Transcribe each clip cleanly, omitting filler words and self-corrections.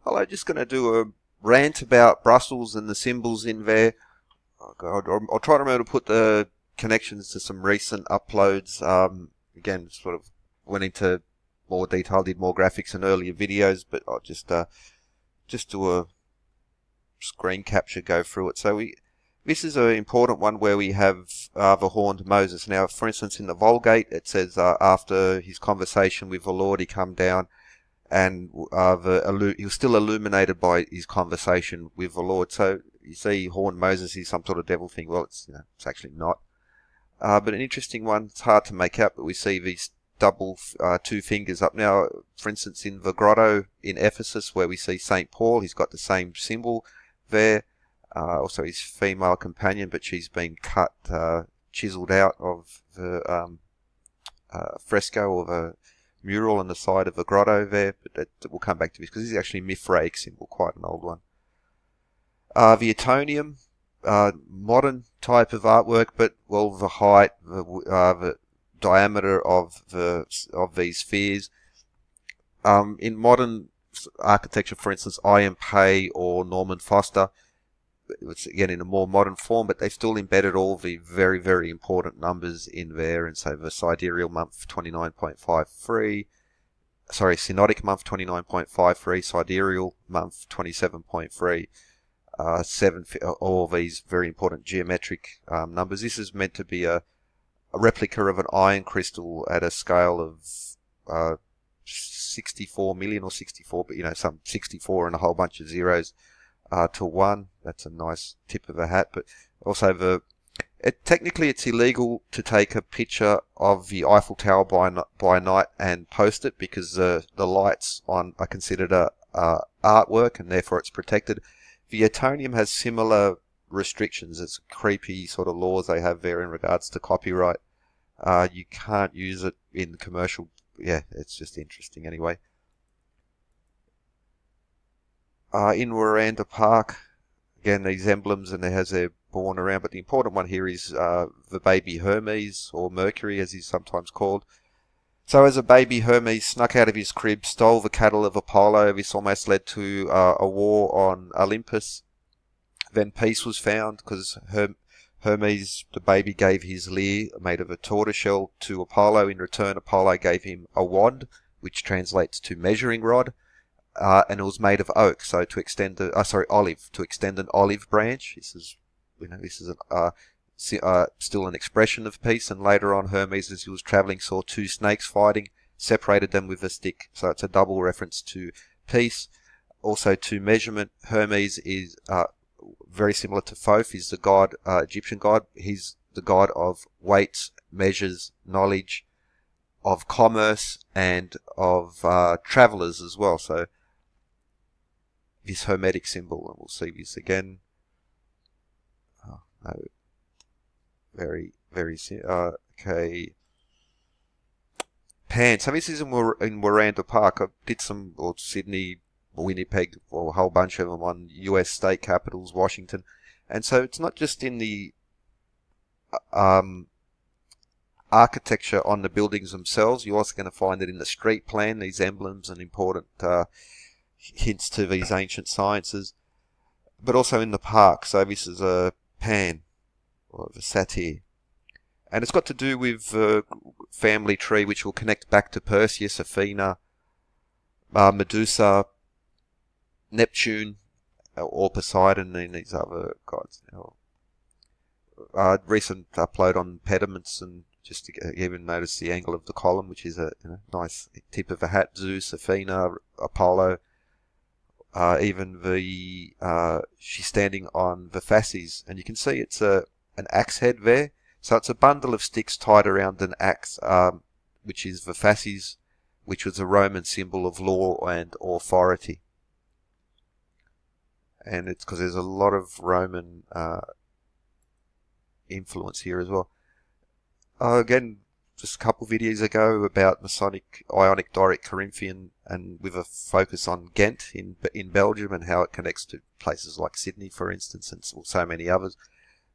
Hello, just going to do a rant about Brussels and the symbols in there. Oh God, I'll try to remember to put the connections to some recent uploads. Again, sort of went into more detail, did more graphics in earlier videos, but I'll just do a screen capture, go through it. This is an important one where we have the horned Moses. Now, for instance, in the Vulgate, it says after his conversation with the Lord, he come down and he was still illuminated by his conversation with the Lord. So you see horned Moses is some sort of devil thing. Well, it's actually not. But an interesting one. It's hard to make out, but we see these double two fingers up. Now, for instance, in the grotto in Ephesus, where we see Saint Paul, he's got the same symbol there. Also his female companion, but she's been cut, chiseled out of the fresco or the mural on the side of the grotto there. But we'll come back to this because this is actually a Mithraic symbol, quite an old one. The Etonium, modern type of artwork, but well, the height, the diameter of these spheres. In modern architecture, for instance, Iron Pay or Norman Foster, it's again in a more modern form, but they've still embedded all the very, very important numbers in there. And so the sidereal month 29.53, sorry, synodic month 29.53, sidereal month 27.3, all these very important geometric numbers. This is meant to be a replica of an iron crystal at a scale of 64 million or 64, but some 64 and a whole bunch of zeros to 1. That's a nice tip of the hat. But also technically it's illegal to take a picture of the Eiffel Tower by night and post it because the lights on are considered artwork and therefore it's protected. The Etonium has similar restrictions. It's creepy sort of laws they have there in regards to copyright. You can't use it in commercial. Yeah, it's just interesting anyway. In Waranda Park, again, these emblems, and it has their born around, but the important one here is the baby Hermes, or Mercury as he's sometimes called. So as a baby, Hermes snuck out of his crib, stole the cattle of Apollo. This almost led to a war on Olympus. Then peace was found because Hermes, the baby, gave his lyre made of a tortoiseshell to Apollo. In return, Apollo gave him a wand, which translates to measuring rod. And it was made of oak, so to extend olive, to extend an olive branch. This is still an expression of peace. And later on, Hermes, as he was traveling, saw two snakes fighting, separated them with a stick. So it's a double reference to peace. Also to measurement. Hermes is very similar to Thoth. He's the god, Egyptian god. He's the god of weights, measures, knowledge, of commerce, and of travelers as well. So this Hermetic symbol, and we'll see this again. Oh, no. Very, very, okay. Pan. So this is in Waranda Park. I did some, or Sydney, Winnipeg, or a whole bunch of them on US state capitals, Washington. And so it's not just in the architecture on the buildings themselves. You're also going to find it in the street plan, these emblems and important hints to these ancient sciences, but also in the park. So this is a Pan, or the satyr, and it's got to do with the family tree, which will connect back to Perseus, Athena, Medusa, Neptune, or Poseidon, and these other gods. Recent upload on Pediments, and just to even notice the angle of the column, which is a nice tip of the hat. Zeus, Athena, Apollo. Even she's standing on the fasces, and you can see it's an axe head there. So it's a bundle of sticks tied around an axe, which is the fasces, which was a Roman symbol of law and authority. And it's because there's a lot of Roman influence here as well. Again, just a couple of videos ago about Masonic Ionic Doric Corinthian, and with a focus on Ghent in Belgium and how it connects to places like Sydney, for instance, and so many others.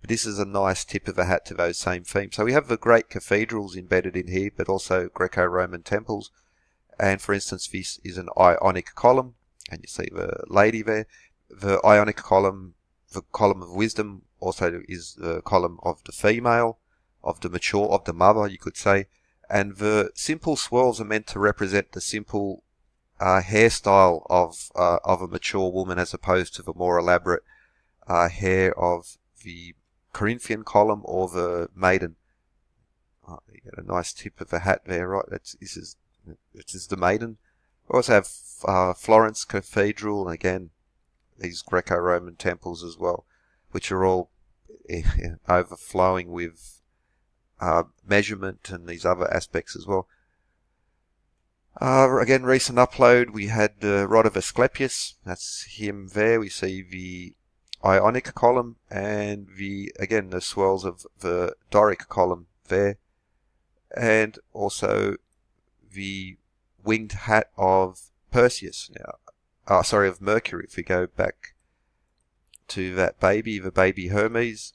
But this is a nice tip of the hat to those same themes. So we have the great cathedrals embedded in here, but also Greco-Roman temples. And for instance, this is an Ionic column. and you see the lady there. The Ionic column, the column of wisdom, also is the column of the female, of the mature, of the mother, you could say. And the simple swirls are meant to represent the simple hairstyle of a mature woman, as opposed to the more elaborate hair of the Corinthian column or the maiden. Oh, you get a nice tip of the hat there, right? This is the maiden. We also have Florence Cathedral, and again, these Greco-Roman temples as well, which are all overflowing with measurement and these other aspects as well. Again, recent upload, we had the rod of Asclepius. That's him there. We see the Ionic column and again, the swirls of the Doric column there. And also the winged hat of Perseus now. Of Mercury. If we go back to that baby, the baby Hermes,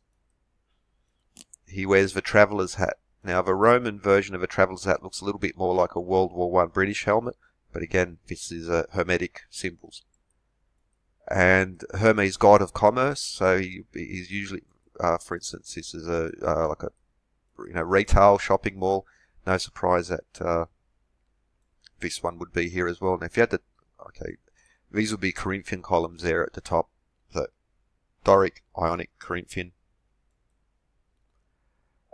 he wears the traveller's hat. Now, the Roman version of a traveller's hat looks a little bit more like a World War I British helmet, but again, this is Hermetic symbols. And Hermes, god of commerce, so he's usually, for instance, this is like a retail shopping mall. No surprise that this one would be here as well. Now, if you had these would be Corinthian columns there at the top. So, Doric, Ionic, Corinthian.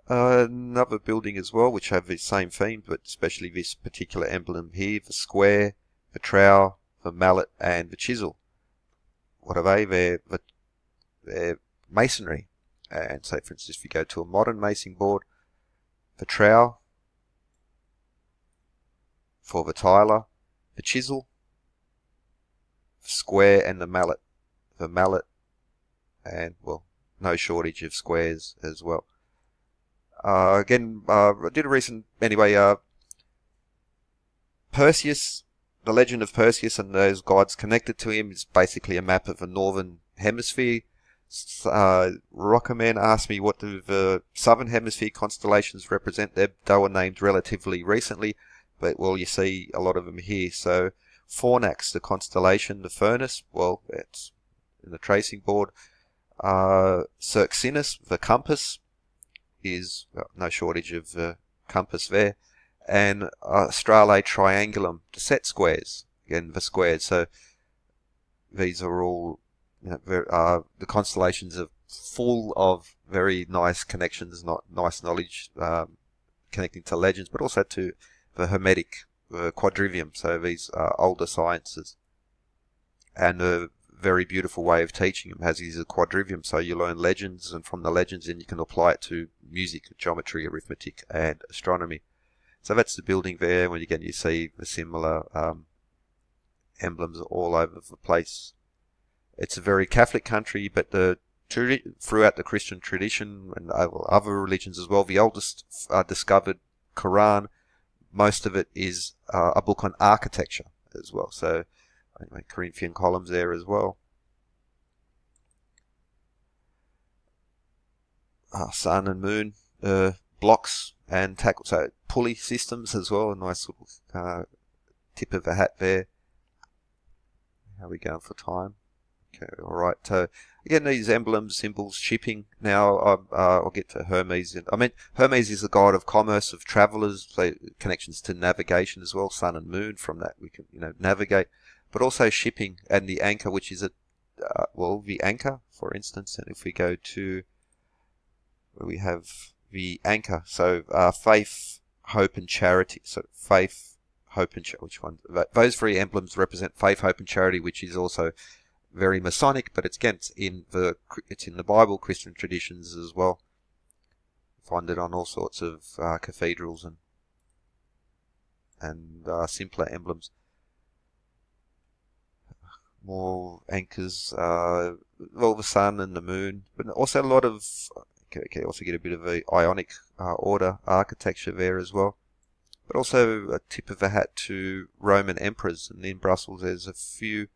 Another building as well, which have the same theme, but especially this particular emblem here, the square, the trowel, the mallet, and the chisel. What are they? They're masonry. And so, for instance, if you go to a modern mason board, the trowel for the tiler, the chisel, the square, and the mallet. The mallet, and, well, no shortage of squares as well. Again, I did a recent, Perseus, the legend of Perseus and those gods connected to him is basically a map of the northern hemisphere. Rockerman asked me what do the southern hemisphere constellations represent. They were named relatively recently, but, well, you see a lot of them here. So, Fornax, the constellation, the furnace, well, it's in the tracing board. Circinus, the compass, is no shortage of compass there, and Astrale Triangulum, the set squares, again the squares. So these are all the constellations are full of very nice connections, not nice knowledge connecting to legends, but also to the Hermetic quadrivium. So these older sciences, and a very beautiful way of teaching them has is a quadrivium. So you learn legends, and from the legends then you can apply it to music, geometry, arithmetic, and astronomy. So that's the building there. When again you see the similar emblems all over the place. It's a very Catholic country, but throughout the Christian tradition and other religions as well, the oldest discovered Quran, most of it is a book on architecture as well. So anyway, Corinthian columns there as well. Sun and moon blocks and tackle, so pulley systems as well. A nice little tip of the hat there. How are we going for time? Okay, all right. So again, these emblems, symbols, shipping. Now I'll get to Hermes. Hermes is the god of commerce, of travelers, so connections to navigation as well. Sun and moon. From that we can navigate. But also shipping and the anchor, which is the anchor, for instance. And if we go to where we have the anchor, so faith, hope, and charity. So faith, hope, and charity. Which one? Those three emblems represent faith, hope, and charity, which is also very Masonic, but it's in the Bible, Christian traditions as well. Find it on all sorts of cathedrals and simpler emblems. More anchors, the sun and the moon, but also a lot of, also get a bit of a Ionic order architecture there as well. But also a tip of the hat to Roman emperors, and in Brussels there's a few.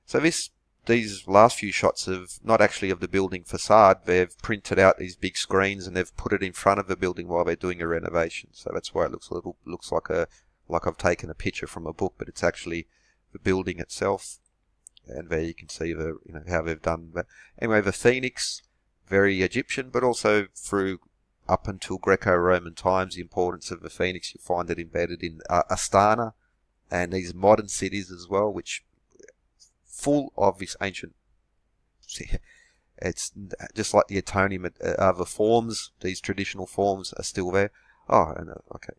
So these last few shots of, not actually of the building facade, they've printed out these big screens and they've put it in front of the building while they're doing a renovation. So that's why it looks like I've taken a picture from a book, but it's actually the building itself. and there you can see the how they've done. But anyway, the phoenix, very Egyptian, but also through up until Greco-Roman times, the importance of the phoenix, you find it embedded in Astana and these modern cities as well, which full of this ancient. It's just like the atonement. The forms, these traditional forms, are still there. Oh, and okay.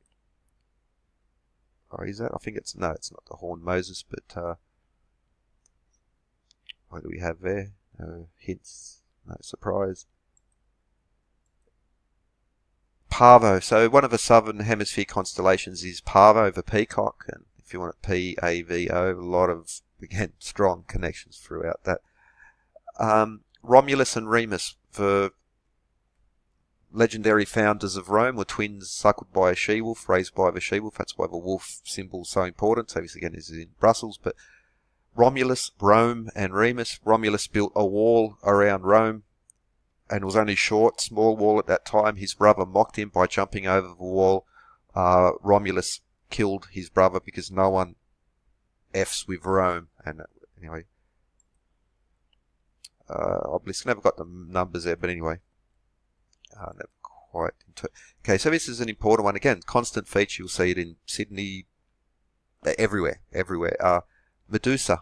Or is that? I think it's it's not the horn Moses, but what do we have there? No hints, no surprise. Parvo. So one of the southern hemisphere constellations is Parvo, the peacock, and if you want it, P-A-V-O, a lot of, again, strong connections throughout that. Romulus and Remus, the legendary founders of Rome, were twins suckled by a she-wolf, raised by the she-wolf. That's why the wolf symbol is so important. So this again is in Brussels, but Romulus, Rome, and Remus. Romulus built a wall around Rome, and it was only short, small wall at that time. His brother mocked him by jumping over the wall. Romulus killed his brother because no one F's with Rome. And anyway, obviously never got the numbers there, but anyway, never quite into it. Okay, so this is an important one. Again, constant feature. You'll see it in Sydney, everywhere. Medusa,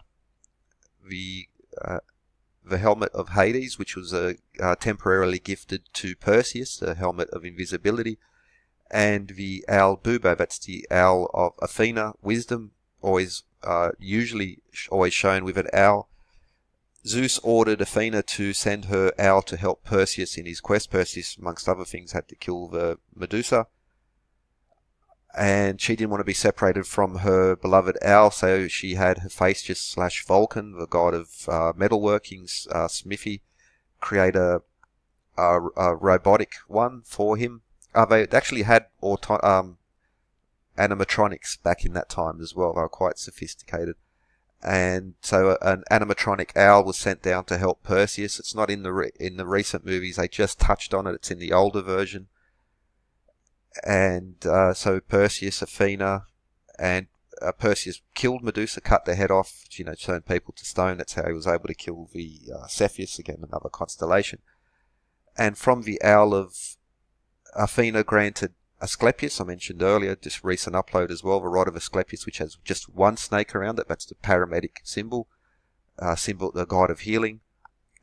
the helmet of Hades, which was temporarily gifted to Perseus, the helmet of invisibility, and the owl Bubo, that's the owl of Athena, wisdom, usually always shown with an owl. Zeus ordered Athena to send her owl to help Perseus in his quest. Perseus, amongst other things, had to kill the Medusa, and she didn't want to be separated from her beloved owl, so she had Hephaestus / Vulcan, the god of metalworking, smithy, create a robotic one for him. They actually had animatronics back in that time as well. They were quite sophisticated. And so an animatronic owl was sent down to help Perseus. It's not in the recent movies. They just touched on it. It's in the older version. And so Perseus, Athena, and Perseus killed Medusa, cut their head off, turned people to stone. That's how he was able to kill the Cepheus, again, another constellation. And from the owl of Athena granted Asclepius, I mentioned earlier, just recent upload as well, the rod of Asclepius, which has just one snake around it. That's the Hermetic symbol, the god of healing.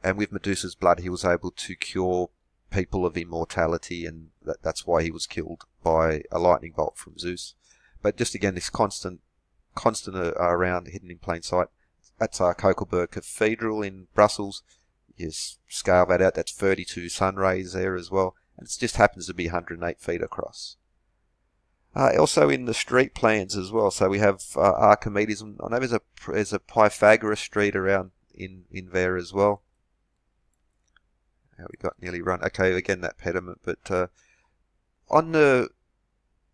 And with Medusa's blood, he was able to cure people of immortality, and that's why he was killed by a lightning bolt from Zeus. But just again, this constant around, hidden in plain sight. That's our Kokelberg Cathedral in Brussels. You scale that out, that's 32 sun rays there as well. And it just happens to be 108 feet across. Also in the street plans as well. So we have Archimedes. I know there's a Pythagoras street around in there as well. We got nearly run. Okay, again that pediment, but on the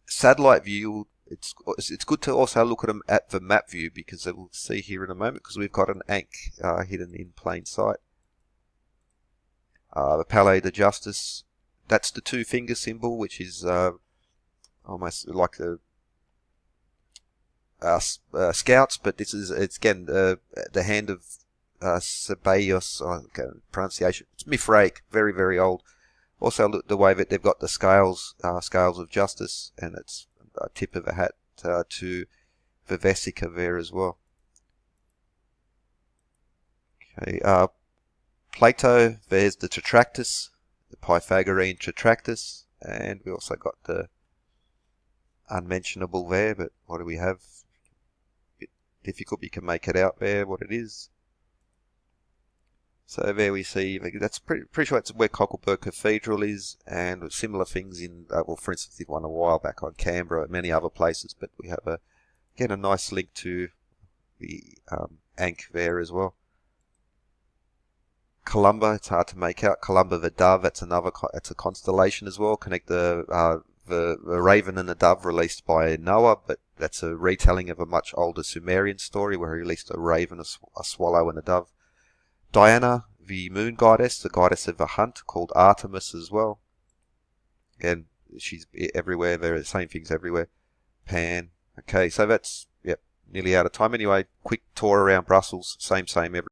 satellite view, it's good to also look at them at the map view, because we'll see here in a moment, because we've got an ankh hidden in plain sight. The Palais de Justice, that's the two-finger symbol, which is almost like the scouts, but it's again the hand of Sebaeus, pronunciation. It's Mithraic, very, very old. Also, look the way that they've got the scales of justice, and it's a tip of a hat to the Vesica there as well. Okay, Plato, there's the Tetractys, the Pythagorean Tetractys, and we also got the unmentionable there, but what do we have? A bit difficult, you can make it out there, what it is. So there we see, that's pretty sure that's where Kokelberg Cathedral is, and similar things in, for instance, did one a while back on Canberra, and many other places, but we have again a nice link to the ankh there as well. Columba, it's hard to make out. Columba the dove, that's a constellation as well. Connect the raven and the dove released by Noah, but that's a retelling of a much older Sumerian story where he released a raven, a swallow, and a dove. Diana, the moon goddess, the goddess of the hunt, called Artemis as well. Again, she's everywhere. There are the same things everywhere. Pan. Okay, so that's, nearly out of time. Anyway, quick tour around Brussels, same every